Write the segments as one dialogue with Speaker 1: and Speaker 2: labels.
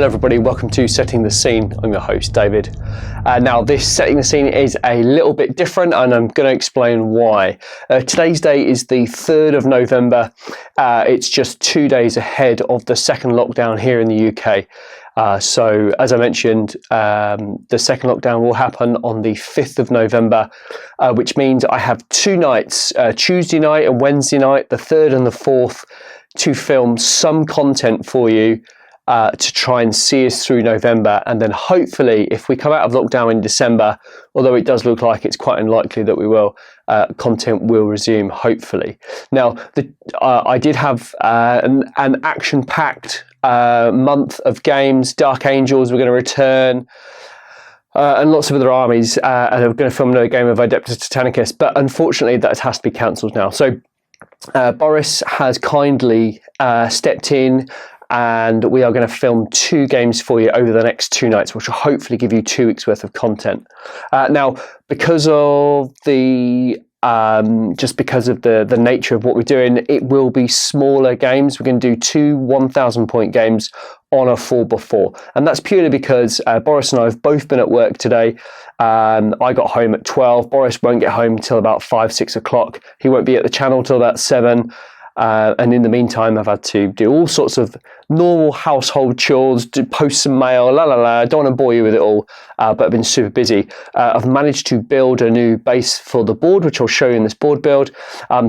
Speaker 1: Hello everybody, welcome to Setting the Scene. I'm your host David. Now this Setting the Scene is a little bit different and I'm going to explain why. Today's date is the 3rd of November. It's just 2 days ahead of the second lockdown here in the UK. So as I mentioned, the second lockdown will happen on the 5th of November, which means I have 2 nights, Tuesday night and Wednesday night, the 3rd and the 4th, to film some content for you to try and see us through November. And then hopefully if we come out of lockdown in December, although it does look like it's quite unlikely that we will, content will resume hopefully. Now I did have an action-packed month of games. Dark Angels were going to return, and lots of other armies, and I'm going to film another game of Adeptus Titanicus, but unfortunately that has to be cancelled now. So Boris has kindly stepped in, and we are going to film 2 games for you over the next 2 nights, which will hopefully give you 2 weeks worth of content. Now, because of the the nature of what we're doing, it will be smaller games. We're going to do 2 1,000 point games on a 4x4, and that's purely because Boris and I have both been at work today. I got home at 12. Boris won't get home until about 5-6 o'clock. He won't be at the channel till about 7. And in the meantime, I've had to do all sorts of normal household chores, post some mail, I don't want to bore you with it all, but I've been super busy. I've managed to build a new base for the board, which I'll show you in this board build.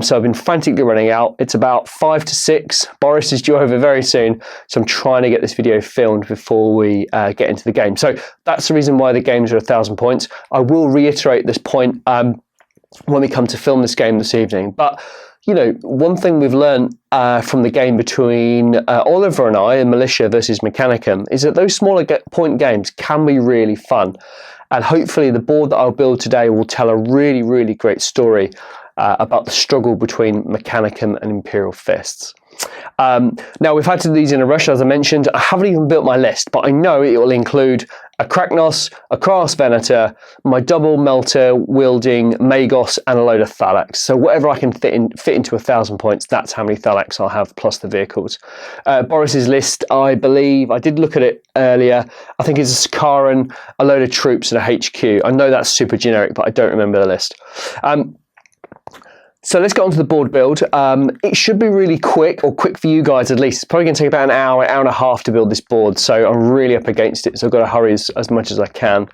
Speaker 1: So I've been frantically running out. It's about 5 to 6. Boris is due over very soon, so I'm trying to get this video filmed before we get into the game. So that's the reason why the games are 1,000 points. I will reiterate this point when we come to film this game this evening. But you know, one thing we've learned from the game between Oliver and I in Militia versus Mechanicum is that those smaller point games can be really fun. And hopefully the board that I'll build today will tell a really, really great story about the struggle between Mechanicum and Imperial Fists. Now, we've had to do these in a rush, as I mentioned. I haven't even built my list, but I know it will include a Kragnos, a Kraus Venator, my double melter wielding Magos, and a load of Thalax. So whatever I can fit into 1,000 points, that's how many Thalax I'll have, plus the vehicles. Boris's list, I believe, I did look at it earlier. I think it's a Sakaran, a load of troops, and a HQ. I know that's super generic, but I don't remember the list. So let's get on to the board build. It should be really quick, or quick for you guys at least. It's probably going to take about an hour and a half to build this board, so I'm really up against it, so I've got to hurry as much as I can.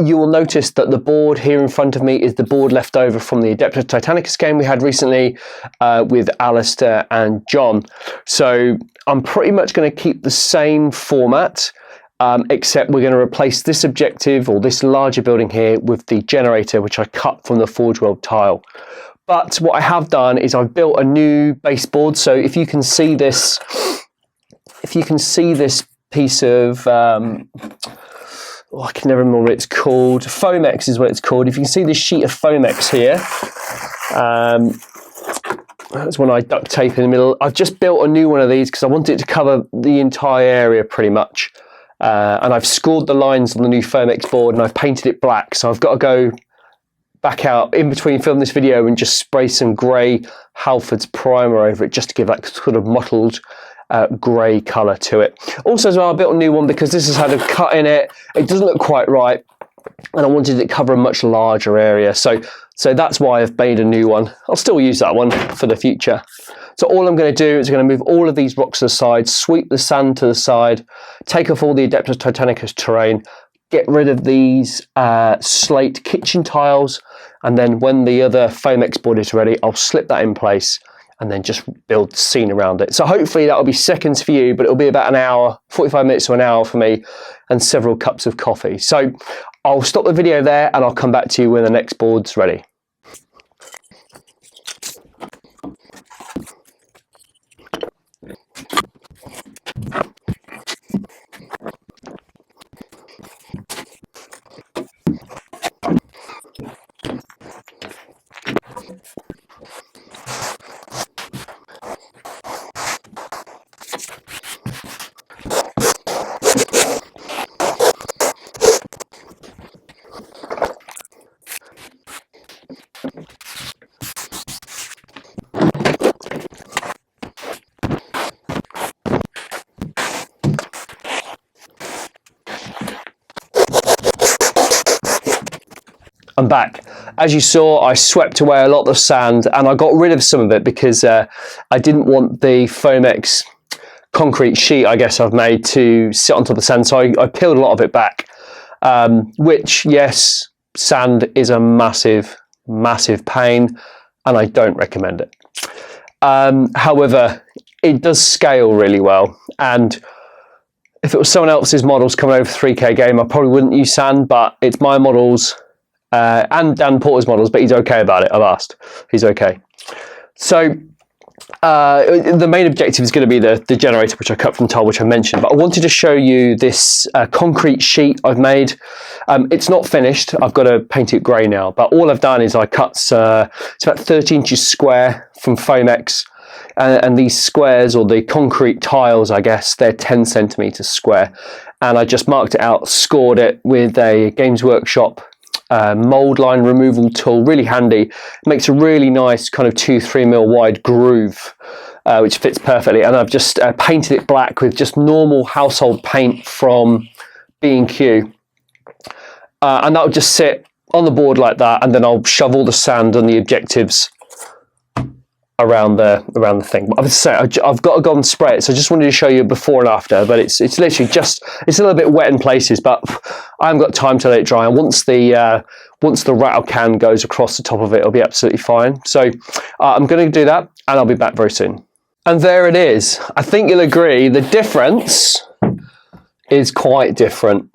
Speaker 1: You will notice that the board here in front of me is the board left over from the Adeptus Titanicus game we had recently with Alistair and John. So I'm pretty much going to keep the same format, except we're going to replace this objective, or this larger building here, with the generator, which I cut from the Forge World tile. But what I have done is I've built a new baseboard. So if you can see this, piece of, I can never remember what it's called. Foamex is what it's called. If you can see this sheet of Foamex here, that's when I duct tape in the middle. I've just built a new one of these because I wanted it to cover the entire area pretty much. And I've scored the lines on the new Foamex board and I've painted it black. So I've got to go back out in between film this video and just spray some grey Halford's primer over it, just to give that sort of mottled grey colour to it. Also as well, I built a new one because this has had a cut in it. It doesn't look quite right, and I wanted it to cover a much larger area. So that's why I've made a new one. I'll still use that one for the future. So all I'm going to do is I'm going to move all of these rocks to the side, sweep the sand to the side, take off all the Adeptus Titanicus terrain, get rid of these slate kitchen tiles, and then when the other Foamex board is ready, I'll slip that in place and then just build the scene around it. So hopefully that'll be seconds for you, but it'll be about an hour, 45 minutes to an hour for me, and several cups of coffee. So I'll stop the video there and I'll come back to you when the next board's ready. I'm back. As you saw, I swept away a lot of sand and I got rid of some of it because I didn't want the Foamex concrete sheet, I guess, I've made to sit on top of the sand. So I peeled a lot of it back, which, yes, sand is a massive, massive pain and I don't recommend it. However, it does scale really well. And if it was someone else's models coming over 3K game, I probably wouldn't use sand, but it's my models and Dan Porter's models, but he's okay about it. I've asked. He's okay. So the main objective is going to be the generator, which I cut from tile, which I mentioned, but I wanted to show you this concrete sheet I've made. It's not finished. I've got to paint it grey now, but all I've done is I cut, it's about 30 inches square from Foamex. And these squares, or the concrete tiles, I guess, they're 10 centimeters square. And I just marked it out, scored it with a Games Workshop mold line removal tool, really handy. It makes a really nice kind of 2-3 mil wide groove, which fits perfectly. And I've just painted it black with just normal household paint from B&Q. And that'll just sit on the board like that. And then I'll shove all the sand and the objectives around the thing. But I've got to go and spray it, so I just wanted to show you before and after. But it's literally just, it's a little bit wet in places, but I haven't got time to let it dry. And once the rattle can goes across the top of it, it'll be absolutely fine. So I'm going to do that, and I'll be back very soon. And there it is. I think you'll agree the difference is quite different.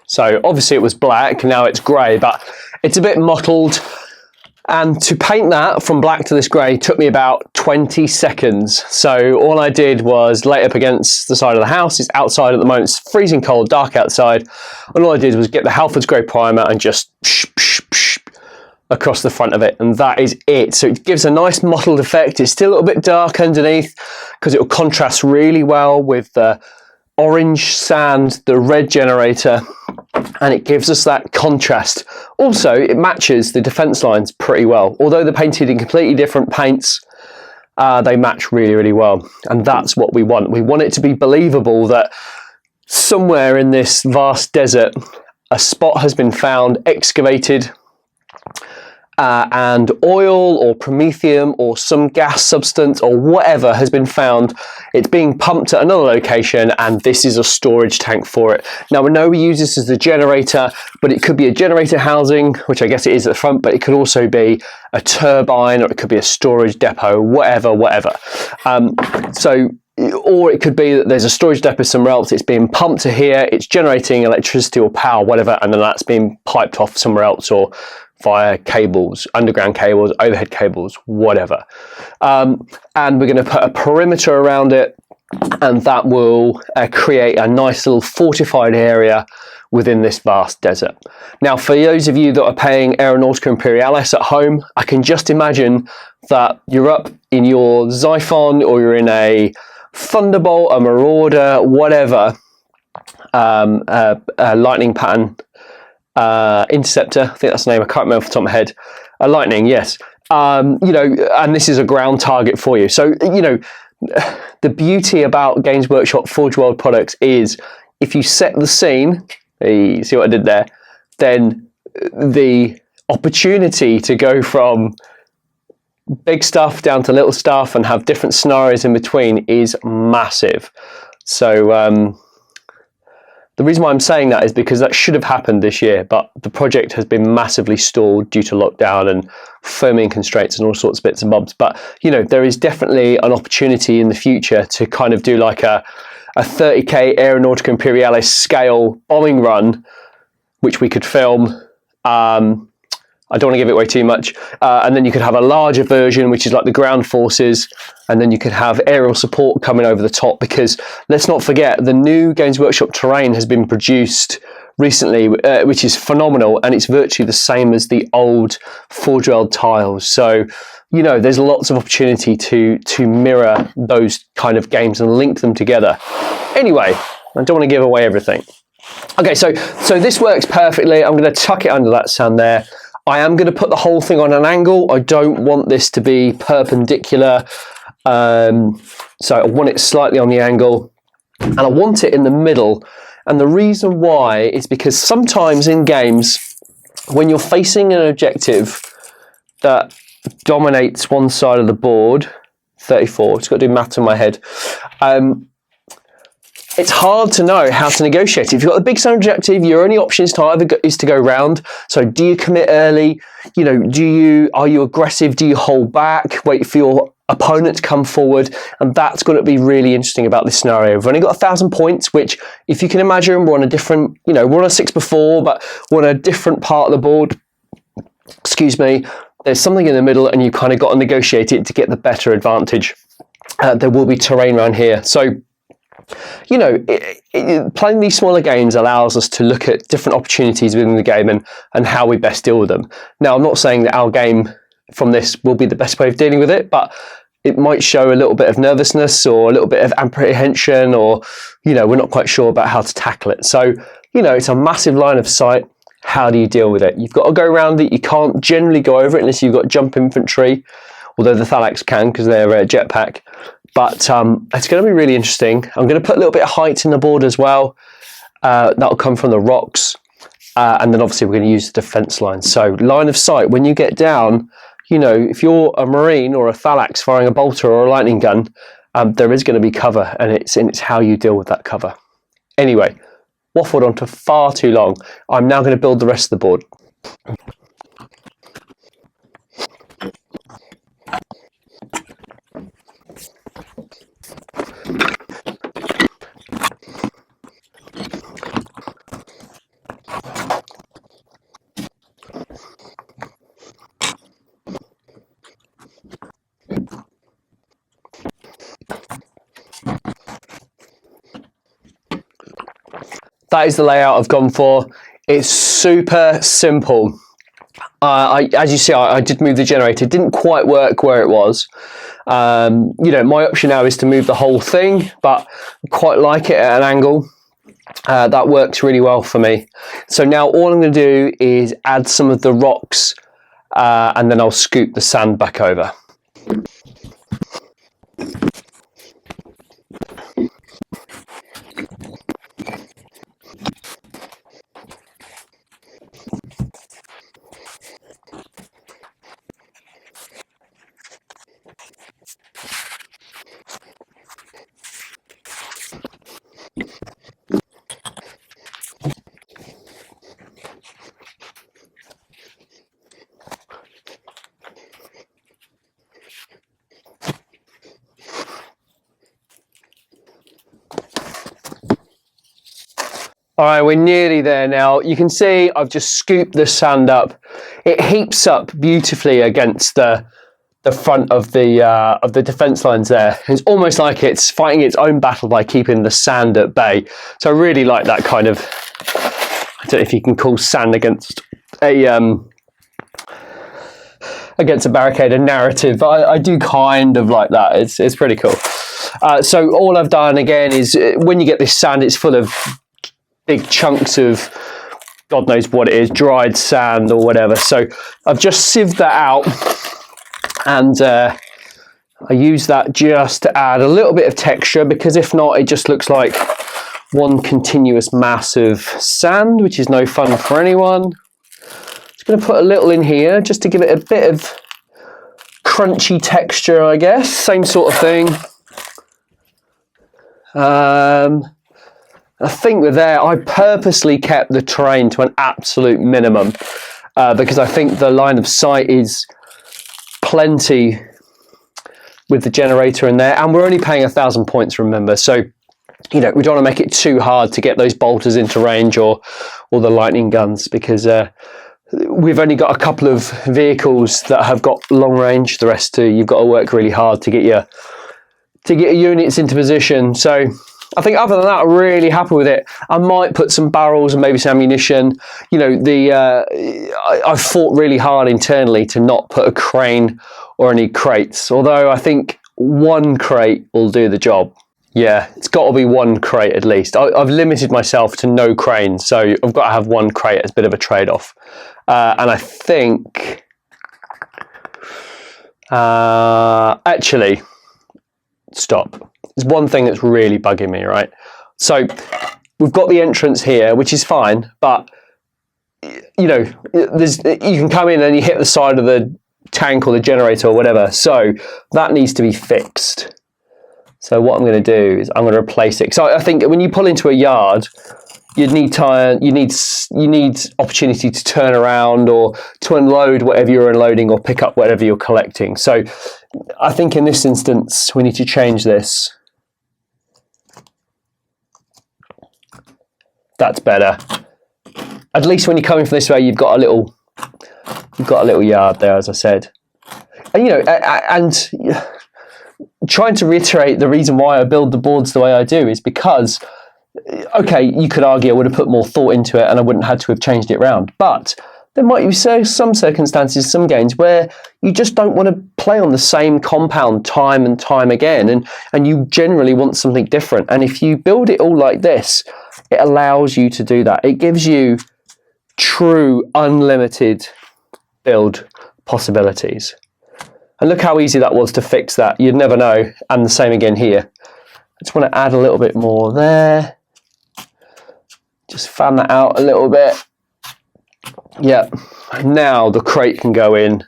Speaker 1: So obviously it was black, now it's grey, but it's a bit mottled. And to paint that from black to this grey took me about 20 seconds. So all I did was lay it up against the side of the house. It's outside at the moment, it's freezing cold, dark outside. And all I did was get the Halfords Grey primer and just across the front of it. And that is it. So it gives a nice mottled effect. It's still a little bit dark underneath because it will contrast really well with the orange sand, the red generator, and it gives us that contrast. Also, it matches the defence lines pretty well. Although they're painted in completely different paints, they match really, really well. And that's what we want. We want it to be believable that somewhere in this vast desert, a spot has been found, excavated, and oil or promethium or some gas substance or whatever has been found. It's being pumped at another location, and this is a storage tank for it. Now, we know we use this as the generator, but it could be a generator housing, which I guess it is at the front, but it could also be a turbine, or it could be a storage depot, whatever. Or it could be that there's a storage depot somewhere else, it's being pumped to here, it's generating electricity or power, whatever, and then that's being piped off somewhere else, or via cables, underground cables, overhead cables, whatever. And we're going to put a perimeter around it, and that will create a nice little fortified area within this vast desert. Now, for those of you that are playing Aeronautica Imperialis at home, I can just imagine that you're up in your Xiphon, or you're in a Thunderbolt, a Marauder, whatever, a lightning pattern interceptor, I think that's the name, I can't remember off the top of my head. A lightning, yes. You know, and this is a ground target for you. So, you know, the beauty about Games Workshop Forge World products is if you set the scene, you see what I did there, then the opportunity to go from big stuff down to little stuff and have different scenarios in between is massive. So, the reason why I'm saying that is because that should have happened this year, but the project has been massively stalled due to lockdown and firming constraints and all sorts of bits and bobs. But, you know, there is definitely an opportunity in the future to kind of do like a 30k Aeronautica Imperialis scale bombing run, which we could film. I don't want to give it away too much. And then you could have a larger version, which is like the ground forces. And then you could have aerial support coming over the top, because let's not forget, the new Games Workshop terrain has been produced recently, which is phenomenal. And it's virtually the same as the old Forge World tiles. So, you know, there's lots of opportunity to mirror those kind of games and link them together. Anyway, I don't want to give away everything. Okay, so this works perfectly. I'm going to tuck it under that sand there. I am going to put the whole thing on an angle. I don't want this to be perpendicular. So I want it slightly on the angle, and I want it in the middle. And the reason why is because sometimes in games, when you're facing an objective that dominates one side of the board, 34, just got to do maths in my head, it's hard to know how to negotiate. If you've got the big sun objective, your only option is to go round. So do you commit early? You know, are you aggressive? Do you hold back? Wait for your opponent to come forward? And that's going to be really interesting about this scenario. We've only got 1,000 points, which, if you can imagine, we're on a different, you know, we're on a 6 before, but we're on a different part of the board. Excuse me. There's something in the middle, and you kind of got to negotiate it to get the better advantage. There will be terrain around here. So, you know, playing these smaller games allows us to look at different opportunities within the game and how we best deal with them. Now, I'm not saying that our game from this will be the best way of dealing with it, but it might show a little bit of nervousness or a little bit of apprehension, or, you know, we're not quite sure about how to tackle it. So, you know, it's a massive line of sight. How do you deal with it? You've got to go around it. You can't generally go over it unless you've got jump infantry, although the Thalax can because they're a jetpack. But it's going to be really interesting. I'm going to put a little bit of height in the board as well. That'll come from the rocks. And then obviously we're going to use the defense line. So line of sight, when you get down, you know, if you're a Marine or a Thalax firing a bolter or a lightning gun, there is going to be cover, and it's how you deal with that cover. Anyway, waffled on for far too long. I'm now going to build the rest of the board. That is the layout I've gone for. It's super simple. As you see, I did move the generator. It didn't quite work where it was. You know, my option now is to move the whole thing, but I quite like it at an angle. That works really well for me. So now all I'm going to do is add some of the rocks, and then I'll scoop the sand back over. All right, we're nearly there now. You can see I've just scooped the sand up. It heaps up beautifully against the front of the defense lines there. It's almost like it's fighting its own battle by keeping the sand at bay. So I really like that kind of, I don't know if you can call sand against a barricade a narrative, but I do kind of like that. It's pretty cool. So all I've done again is, when you get this sand, it's full of big chunks of, God knows what it is, dried sand or whatever. So I've just sieved that out, and I use that just to add a little bit of texture, because if not, it just looks like one continuous mass of sand, which is no fun for anyone. Just going to put a little in here just to give it a bit of crunchy texture, I guess. Same sort of thing. I think we're there. I purposely kept the terrain to an absolute minimum because I think the line of sight is plenty with the generator in there, and we're only paying 1,000 points, remember. So, you know, we don't want to make it too hard to get those bolters into range or the lightning guns, because we've only got a couple of vehicles that have got long range. The rest you've got to work really hard to get your units into position. So I think other than that, I'm really happy with it. I might put some barrels and maybe some ammunition. You know, I've fought really hard internally to not put a crane or any crates, although I think one crate will do the job. Yeah, it's got to be one crate at least. I've limited myself to no cranes, so I've got to have one crate as a bit of a trade-off. And I think, actually, stop. There's one thing that's really bugging me, right? So we've got the entrance here, which is fine, but you know, you can come in and you hit the side of the tank or the generator or whatever. So that needs to be fixed. So what I'm going to do is I'm going to replace it. So I think when you pull into a yard, you need opportunity to turn around or to unload whatever you're unloading or pick up whatever you're collecting. So I think in this instance we need to change this. That's better. At least when you're coming from this way, you've got a little yard there, as I said. And, you know, and trying to reiterate the reason why I build the boards the way I do is because, okay, you could argue I would have put more thought into it and I wouldn't have had to have changed it around. But there might be some circumstances, some games where you just don't want to play on the same compound time and time again, and you generally want something different. And if you build it all like this, it allows you to do that. It gives you true unlimited build possibilities. And look how easy that was to fix that. You'd never know. And the same again here. I just want to add a little bit more there. Just fan that out a little bit. Yeah. Now the crate can go in.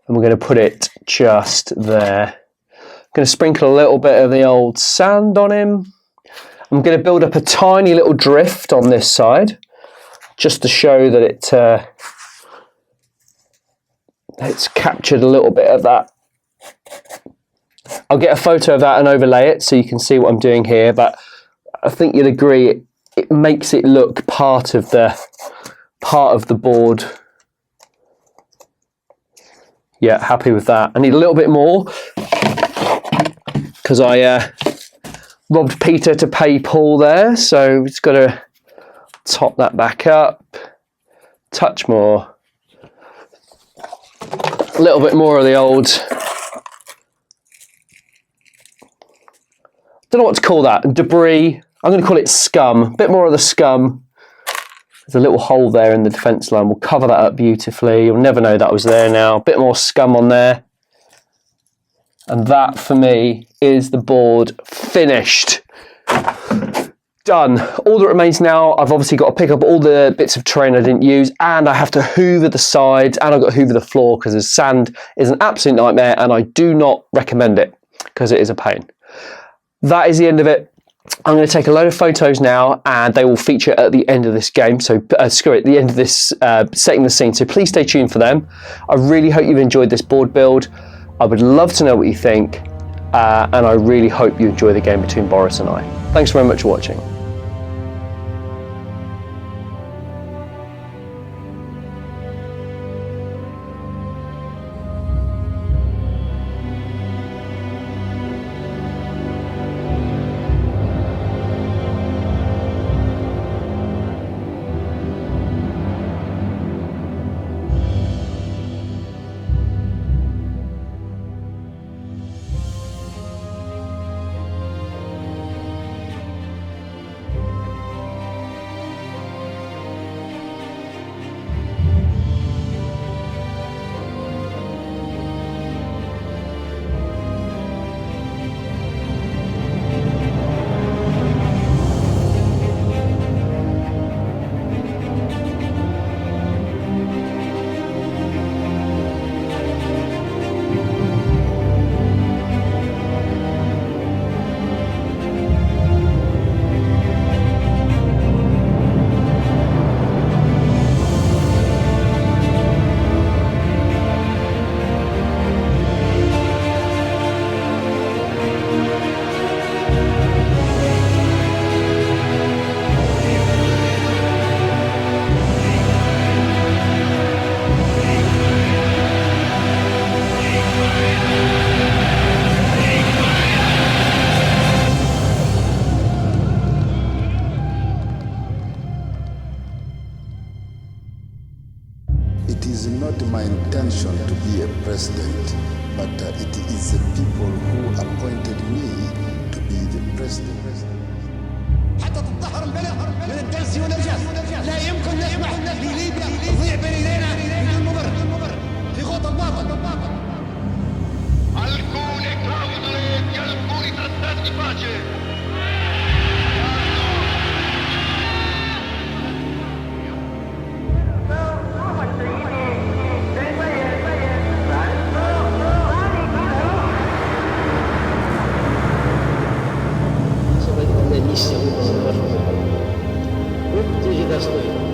Speaker 1: And we're going to put it just there. I'm going to sprinkle a little bit of the old sand on him. I'm going to build up a tiny little drift on this side, just to show that it's captured a little bit of that. I'll get a photo of that and overlay it so you can see what I'm doing here, but I think you'll agree it makes it look part of the board. Yeah, happy with that. I need a little bit more because I robbed Peter to pay Paul there, so it's got to top that back up, touch more, a little bit more of the old, don't know what to call that, debris. I'm going to call it scum, a bit more of the scum. There's a little hole there in the defence line. We'll cover that up beautifully. You'll never know that was there now. A bit more scum on there. And that, for me, is the board finished. Done. All that remains now, I've obviously got to pick up all the bits of terrain I didn't use, and I have to hoover the sides, and I've got to hoover the floor because the sand is an absolute nightmare, and I do not recommend it because it is a pain. That is the end of it. I'm going to take a load of photos now, and they will feature at the end of this game. So, at the end of this setting the scene. So please stay tuned for them. I really hope you've enjoyed this board build. I would love to know what you think, and I really hope you enjoy the game between Boris and I. Thanks very much for watching.
Speaker 2: It is not my intention to be a president, but it is the people who appointed me to be the president.
Speaker 3: حتى تتطهر البلد من الدنس والنجس، لا يمكن نسمح لليبيا تضيع بين ايدينا بدون مبرر في خوض الباطل.
Speaker 4: Alcuni clausole di alcuni trattati di pace.
Speaker 3: فلسطين